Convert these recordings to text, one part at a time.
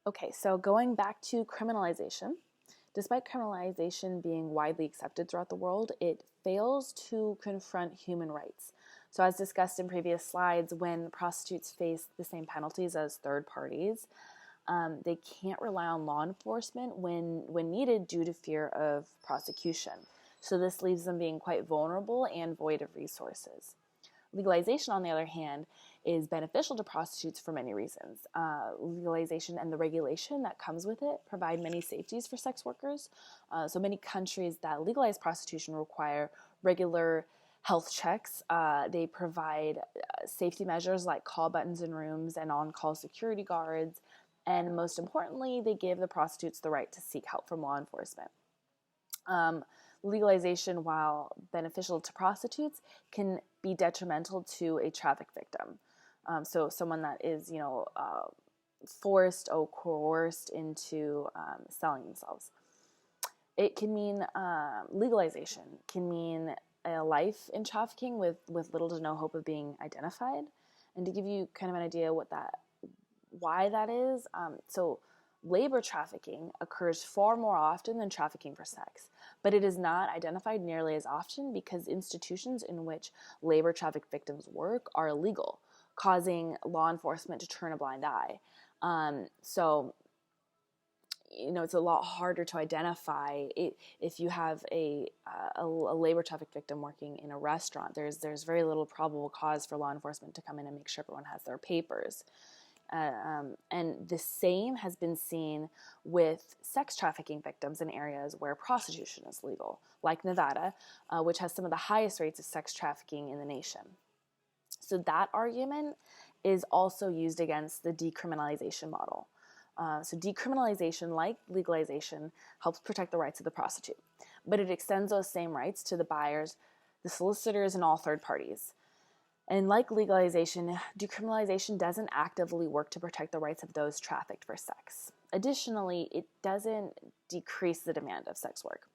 Okay, so going back to criminalization, despite criminalization being widely accepted throughout the world, it fails to confront human rights. So, as discussed in previous slides, when prostitutes face the same penalties as third parties, they can't rely on law enforcement when needed due to fear of prosecution. So, this leaves them being quite vulnerable and void of resources. Legalization, on the other hand, is beneficial to prostitutes for many reasons. Legalization and the regulation that comes with it provide many safeties for sex workers. So many countries that legalize prostitution require regular health checks. They provide safety measures like call buttons in rooms and on-call security guards. And most importantly, they give the prostitutes the right to seek help from law enforcement. Legalization, while beneficial to prostitutes, can be detrimental to a traffic victim. So someone that is, forced or coerced into selling themselves. It can mean legalization can mean a life in trafficking with little to no hope of being identified. And to give you kind of an idea why that is, so labor trafficking occurs far more often than trafficking for sex, but it is not identified nearly as often because institutions in which labor traffic victims work are illegal, causing law enforcement to turn a blind eye. It's a lot harder to identify it if you have a labor traffic victim working in a restaurant. There's very little probable cause for law enforcement to come in and make sure everyone has their papers. And the same has been seen with sex trafficking victims in areas where prostitution is legal, like Nevada, which has some of the highest rates of sex trafficking in the nation. So that argument is also used against the decriminalization model. So decriminalization, like legalization, helps protect the rights of the prostitute, but it extends those same rights to the buyers, the solicitors, and all third parties. And like legalization, decriminalization doesn't actively work to protect the rights of those trafficked for sex. Additionally, it doesn't decrease the demand of sex work.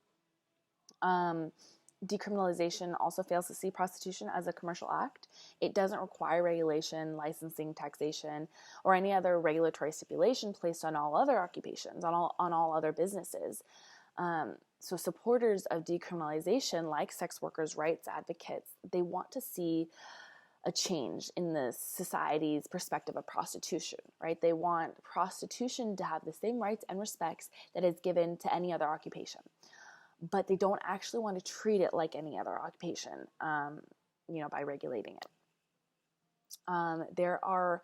Decriminalization also fails to see prostitution as a commercial act. It doesn't require regulation, licensing, taxation, or any other regulatory stipulation placed on all other occupations, on all other businesses. So supporters of decriminalization, like sex workers' rights advocates, they want to see a change in the society's perspective of prostitution, right? They want prostitution to have the same rights and respects that is given to any other occupation, but they don't actually want to treat it like any other occupation, by regulating it. There are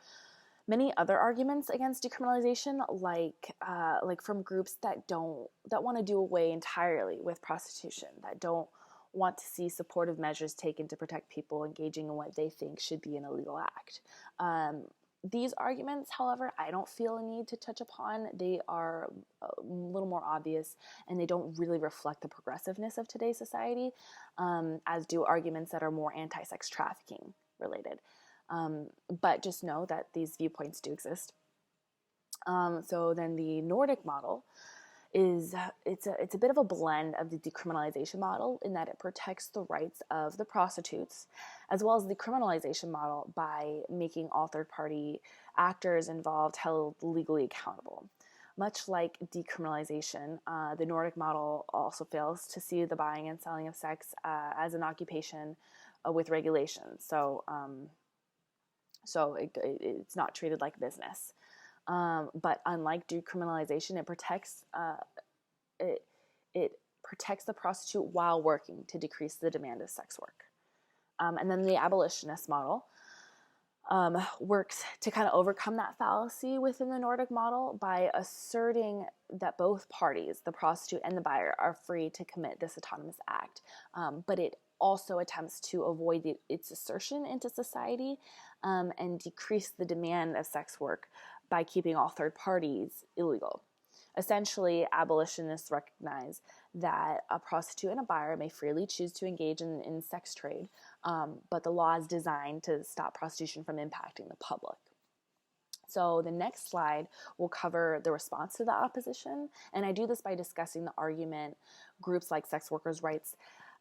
many other arguments against decriminalization, like from groups that want to do away entirely with prostitution, that don't want to see supportive measures taken to protect people engaging in what they think should be an illegal act. These arguments, however, I don't feel a need to touch upon. They are a little more obvious, and they don't really reflect the progressiveness of today's society, as do arguments that are more anti-sex trafficking related. But just know that these viewpoints do exist. So then the Nordic model it's a bit of a blend of the decriminalization model in that it protects the rights of the prostitutes, as well as the criminalization model by making all third-party actors involved held legally accountable. Much like decriminalization, the Nordic model also fails to see the buying and selling of sex as an occupation with regulation. So it's not treated like business. But unlike decriminalization, it protects the prostitute while working to decrease the demand of sex work. And then the abolitionist model works to kind of overcome that fallacy within the Nordic model by asserting that both parties, the prostitute and the buyer, are free to commit this autonomous act. But it also attempts to avoid its assertion into society and decrease the demand of sex work by keeping all third parties illegal. Essentially, abolitionists recognize that a prostitute and a buyer may freely choose to engage in sex trade, but the law is designed to stop prostitution from impacting the public. So the next slide will cover the response to the opposition, and I do this by discussing the argument groups like sex workers' rights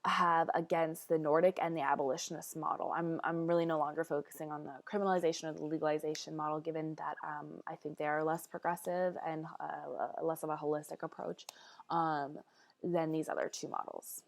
have against the Nordic and the abolitionist model. I'm really no longer focusing on the criminalization or the legalization model, given that I think they are less progressive and less of a holistic approach than these other two models.